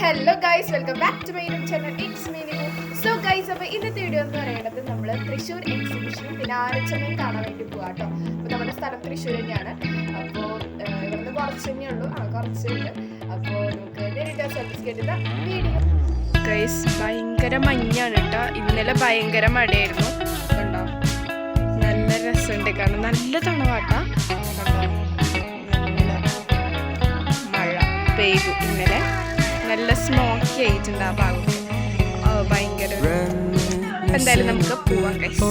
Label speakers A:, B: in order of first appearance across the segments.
A: Hello guys, welcome back to my YouTube channel. It's me Nimu. So guys, അപ്പോൾ ഇന്നത്തെ video എന്ന് പറയുന്നത് നമ്മൾ തൃശ്ശൂർ എക്സിബിഷനും പിന്നെ ആനച്ചമയും കാണാൻ വേണ്ടി പോകാട്ടോ. അപ്പോൾ നമ്മുടെ സ്ഥലം തൃശ്ശൂർ തന്നെയാണ്. അപ്പോൾ ഇവിടുന്ന് കുറച്ച് തന്നെ ഉള്ളൂ, കുറച്ചുണ്ട്. അപ്പോൾ നമുക്ക് നേരിട്ട് സർട്ടിഫിക്കറ്റ് വീഡിയോ. ഗൈസ് ഭയങ്കര മഞ്ഞാണ് കേട്ടോ. ഇന്നലെ ഭയങ്കര മഴയായിരുന്നു കണ്ടോ. നല്ല രസമുണ്ട് കാരണം നല്ല തണുവാട്ടാ കണ്ടോ. മഴ പെയ്തു ഇന്നലെ, നല്ല സ്മോക്കി ആയിട്ടുണ്ട് ആ ഭാഗത്ത്. ഭയങ്കര എന്തായാലും നമുക്ക് പോവാം ഗൈസ്.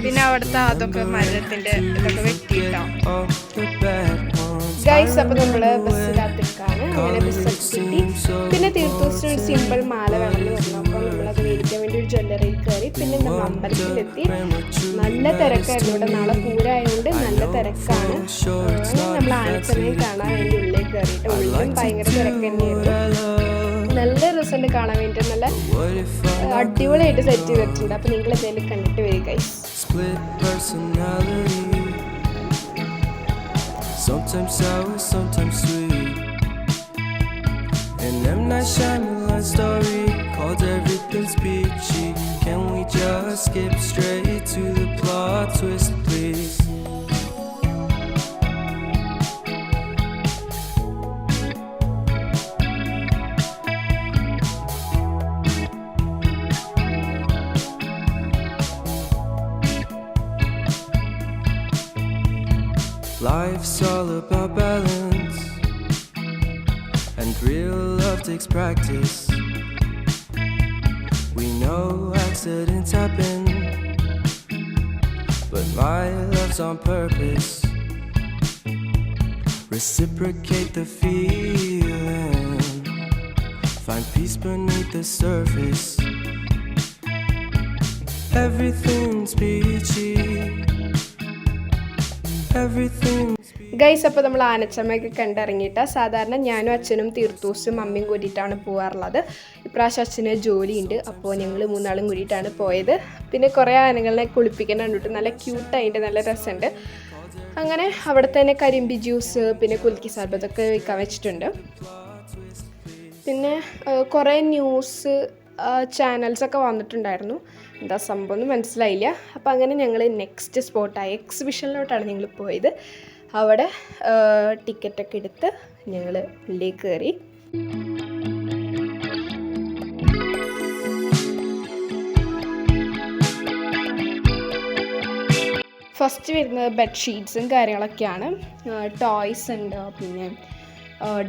A: പിന്നെ അവിടുത്തെ അതൊക്കെ മരത്തിന്റെ ഇതൊക്കെ വെട്ടിയിട്ടാവും ഗൈസ്. അപ്പൊ നമ്മള് ബസ്സിനകത്തേക്കാണ്. അങ്ങനെ ബസ്സൊക്കെ കിട്ടി. പിന്നെ തീർത്ഥൂസിന് ഒരു സിമ്പിൾ മാല വേണമെന്ന് പറഞ്ഞു. അപ്പൊ നമ്മളത് മേടിക്കാൻ വേണ്ടി ഒരു ജ്വല്ലറിയിൽ കയറി. പിന്നെ നമ്മൾ അമ്പലത്തിലെത്തി. നല്ല തിരക്കായിരുന്നു ഇവിടെ, നാളെ പൂരമായതുകൊണ്ട് നല്ല തിരക്കാണ്. നമ്മൾ ആനച്ചമയം കാണാൻ വേണ്ടി ഉള്ളിൽ കയറിയിട്ട് ഉള്ളിലും ഭയങ്കര തിരക്ക് തന്നെയായിരുന്നു. നല്ല രസമുണ്ട് കാണാൻ വേണ്ടി, നല്ല അടിപൊളിയായിട്ട് സെറ്റ് ചെയ്തിട്ടുണ്ട്. അപ്പൊ നിങ്ങൾ എന്തായാലും കണ്ടിട്ട് വരിക guys.
B: Sometimes sour, sometimes sweet. And M. Night Shyamalan story called Everything's Peachy. Can we just skip straight to the plot twist, please? Life's all about balance, and real love takes practice. We know accidents happen, but my love's on purpose. Reciprocate the feeling, find peace beneath the surface. Everything's peachy.
A: Guys അപ്പോൾ നമ്മൾ ആനച്ചമയൊക്കെ കണ്ടിറങ്ങിയിട്ട് സാധാരണ ഞാനും അച്ഛനും തീർത്ഥൂസും അമ്മയും കൂടിയിട്ടാണ് പോകാറുള്ളത്. ഇപ്രാവശ്യം അച്ഛന് ജോലിയുണ്ട്, അപ്പോൾ ഞങ്ങൾ മൂന്നാളും കൂടിയിട്ടാണ് പോയത്. പിന്നെ കുറേ ആനകളെ കുളിപ്പിക്കാൻ കണ്ടിട്ട് നല്ല ക്യൂട്ടായിട്ട് നല്ല രസമുണ്ട്. അങ്ങനെ അവിടെ തന്നെ കരിമ്പി ജ്യൂസ് പിന്നെ കുൽക്കി സർബത്തൊക്കെ വിൽക്കാൻ വെച്ചിട്ടുണ്ട്. പിന്നെ കുറേ ന്യൂസ് ചാനൽസൊക്കെ വന്നിട്ടുണ്ടായിരുന്നു. എന്താ സംഭവം ഒന്നും മനസ്സിലായില്ല. അപ്പോൾ അങ്ങനെ ഞങ്ങൾ നെക്സ്റ്റ് സ്പോട്ടായ എക്സിബിഷനിലോട്ടാണ് ഞങ്ങൾ പോയത്. അവിടെ ടിക്കറ്റൊക്കെ എടുത്ത് ഞങ്ങൾ ഉള്ളിലേക്ക് കയറി. ഫസ്റ്റ് വരുന്നത് ബെഡ്ഷീറ്റ്സും കാര്യങ്ങളൊക്കെയാണ്. ടോയ്സ് ഉണ്ട്, പിന്നെ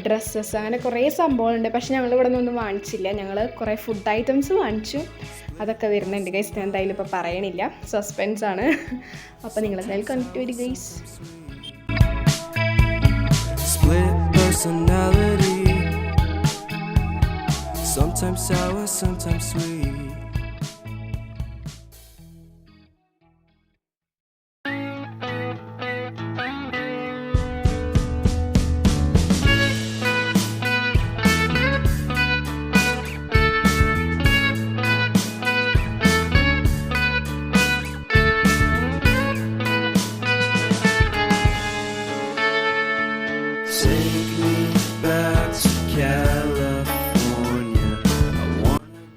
A: ഡ്രസ്സസ്, അങ്ങനെ കുറേ സംഭവങ്ങളുണ്ട്. പക്ഷെ ഞങ്ങൾ ഇവിടെ നിന്നൊന്നും വാങ്ങിച്ചില്ല. ഞങ്ങൾ കുറേ ഫുഡ് ഐറ്റംസ് വാങ്ങിച്ചു. അതൊക്കെ വരുന്നുണ്ട് ഗൈസ്. ഞാൻ എന്തായാലും ഇപ്പോൾ പറയണില്ല, സസ്പെൻസ് ആണ്. അപ്പോൾ നിങ്ങൾ എന്തായാലും കണ്ടിട്ട് വരും guys.
B: Split personality, sometimes sour, sometimes sweet.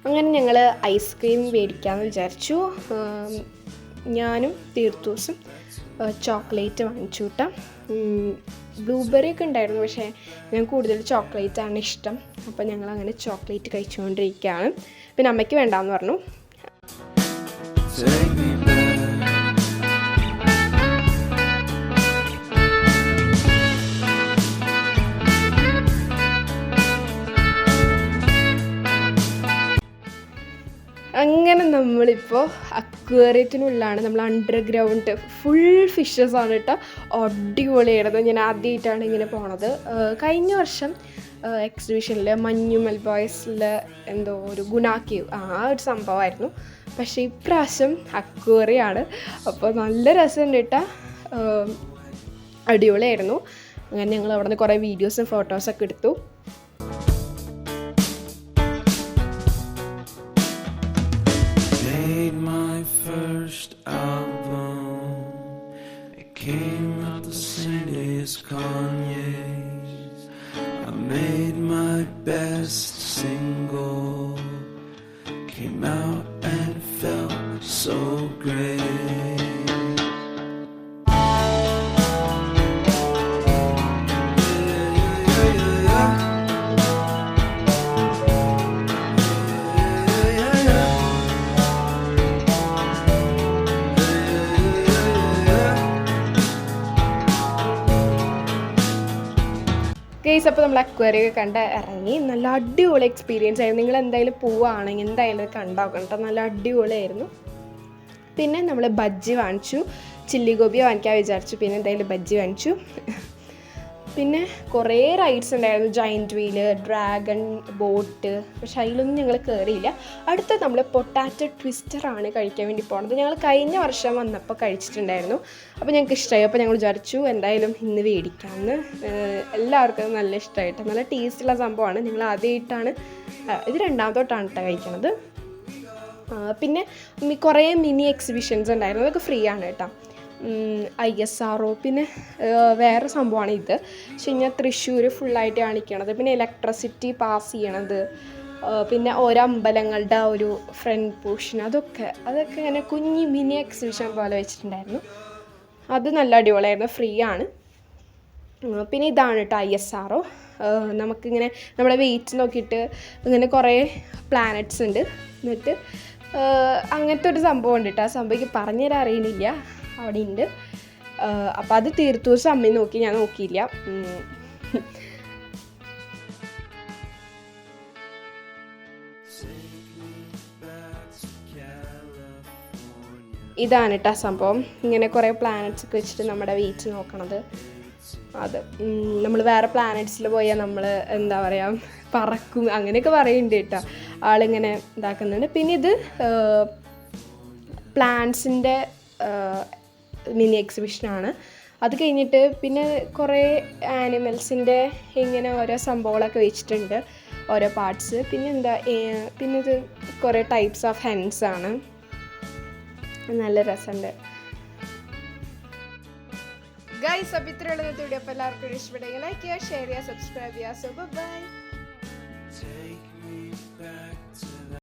A: അങ്ങനെ ഞങ്ങൾ ഐസ്ക്രീം മേടിക്കാമെന്ന് വിചാരിച്ചു. ഞാനും തീർത്ഥൂസും ചോക്ലേറ്റ് വാങ്ങിച്ചു കൂട്ടാം. ബ്ലൂബെറി ഒക്കെ ഉണ്ടായിരുന്നു, പക്ഷേ ഞാൻ കൂടുതൽ ചോക്ലേറ്റാണ് ഇഷ്ടം. അപ്പോൾ ഞങ്ങൾ അങ്ങനെ ചോക്ലേറ്റ് കഴിച്ചുകൊണ്ടിരിക്കുകയാണ്. പിന്നെ അമ്മയ്ക്ക് വേണ്ടാന്ന് പറഞ്ഞു. അങ്ങനെ നമ്മളിപ്പോൾ അക്വേറിയത്തിനുള്ളിലാണ്. നമ്മൾ അണ്ടർഗ്രൗണ്ട് ഫുൾ ഫിഷസ് ആണ് കേട്ടോ. അടിപൊളിയായിരുന്നു. ഞാൻ ആദ്യമായിട്ടാണ് ഇങ്ങനെ പോണത്. കഴിഞ്ഞ വർഷം എക്സിബിഷനിൽ മഞ്ഞുമൽ ബോയ്സിൽ എന്തോ ഒരു ഗുണാക്കേവ് ആ ഒരു സംഭവമായിരുന്നു. പക്ഷേ ഇപ്രാവശ്യം അക്വേറിയാണ്. അപ്പോൾ നല്ല രസമുണ്ട് കേട്ടോ, അടിപൊളിയായിരുന്നു. അങ്ങനെ ഞങ്ങൾ അവിടെ നിന്ന് കുറേ വീഡിയോസും ഫോട്ടോസൊക്കെ എടുത്തു.
B: My first album, it came out the same day as Kanye's. I made my bed last single came out and felt so great.
A: Guys, അപ്പോൾ നമ്മൾ അക്വേറിയം ഒക്കെ കണ്ട് ഇറങ്ങി. നല്ല അടിപൊളി എക്സ്പീരിയൻസ് ആയിരുന്നു. നിങ്ങൾ എന്തായാലും പോവുകയാണെങ്കിൽ എന്തായാലും കണ്ടാക്കണം കേട്ടോ, നല്ല അടിപൊളിയായിരുന്നു. പിന്നെ നമ്മൾ ബജ്ജി വാങ്ങിച്ചു, ചില്ലി ഗോബി വാങ്ങിക്കാൻ വിചാരിച്ചു, പിന്നെ എന്തായാലും ബജ്ജി വാങ്ങിച്ചു. പിന്നെ കുറേ റൈഡ്സ് ഉണ്ടായിരുന്നു, ജയൻറ്റ് വീല്, ഡ്രാഗൺ ബോട്ട്, പക്ഷെ അതിലൊന്നും ഞങ്ങൾ കയറിയില്ല. അടുത്ത നമ്മൾ പൊട്ടാറ്റോ ട്വിസ്റ്ററാണ് കഴിക്കാൻ വേണ്ടി പോകുന്നത്. ഞങ്ങൾ കഴിഞ്ഞ വർഷം വന്നപ്പോൾ കഴിച്ചിട്ടുണ്ടായിരുന്നു, അപ്പോൾ ഞങ്ങൾക്ക് ഇഷ്ടമായി. അപ്പോൾ ഞങ്ങൾ വിചാരിച്ചു എന്തായാലും ഇന്ന് മേടിക്കാമെന്ന്. എല്ലാവർക്കും നല്ല ഇഷ്ടമായിട്ട്, നല്ല ടേസ്റ്റുള്ള സംഭവമാണ്. ഞങ്ങൾ ആദ്യമായിട്ടാണ്, ഇത് രണ്ടാമത്തോട്ടാണ് കേട്ടോ കഴിക്കണത്. പിന്നെ കുറേ മിനി എക്സിബിഷൻസ് ഉണ്ടായിരുന്നു, അതൊക്കെ ഫ്രീ ആണ് കേട്ടോ. ISRO, പിന്നെ വേറെ സംഭവമാണ് ഇത്. പക്ഷെ കഴിഞ്ഞാൽ തൃശ്ശൂർ ഫുള്ളായിട്ട് കാണിക്കണത്. പിന്നെ ഇലക്ട്രിസിറ്റി പാസ് ചെയ്യണത്, പിന്നെ ഓരോ അമ്പലങ്ങളുടെ ഒരു ഫ്രണ്ട് പോർഷൻ, അതൊക്കെ ഇങ്ങനെ കുഞ്ഞി മിനി എക്സിബിഷൻ പോലെ വെച്ചിട്ടുണ്ടായിരുന്നു. അത് നല്ല അടിപൊളിയായിരുന്നു, ഫ്രീ ആണ്. പിന്നെ ഇതാണ് കേട്ടോ ISRO. നമുക്കിങ്ങനെ നമ്മുടെ വെയിറ്റ് നോക്കിയിട്ട് ഇങ്ങനെ കുറേ പ്ലാനറ്റ്സ് ഉണ്ട്. എന്നിട്ട് അങ്ങനത്തെ ഒരു സംഭവം ഉണ്ട് കേട്ടോ. ആ സംഭവം എനിക്ക് പറഞ്ഞുതരാൻ അറിയുന്നില്ല, അവിടെ ഉണ്ട്. അപ്പോൾ അത് തീർത്തുദിവസം അമ്മ നോക്കി, ഞാൻ നോക്കിയില്ല. ഇതാണ് കേട്ടോ സംഭവം. ഇങ്ങനെ കുറേ പ്ലാനറ്റ്സ് ഒക്കെ വെച്ചിട്ട് നമ്മുടെ വെയിറ്റ് നോക്കണത്. അത് നമ്മൾ വേറെ പ്ലാനറ്റ്സിൽ പോയാൽ നമ്മൾ എന്താ പറയുക, പറക്കും അങ്ങനെയൊക്കെ പറയുന്നുണ്ട് കേട്ടോ, ആളിങ്ങനെ ഇതാക്കുന്നുണ്ട്. പിന്നെ ഇത് പ്ലാന്റ്സിൻ്റെ മിനി എക്സിബിഷനാണ്. അത് കഴിഞ്ഞിട്ട് പിന്നെ കുറേ ആനിമൽസിൻ്റെ ഇങ്ങനെ ഓരോ സംഭവങ്ങളൊക്കെ വെച്ചിട്ടുണ്ട്, ഓരോ പാർട്സ്. പിന്നെ ഇത് കുറേ ടൈപ്സ് ഓഫ് ഹെൻസ് ആണ്, നല്ല രസമുണ്ട്. ഗൈസ്, അപ്പോൾ ഇത്രയുള്ള വീഡിയോ. അപ്പോൾ എല്ലാവർക്കും ഇഷ്ടപ്പെടുമെങ്കിൽ ലൈക്ക് ചെയ്യുക, ഷെയർ ചെയ്യുക, സബ്സ്ക്രൈബ് ചെയ്യുക. So by.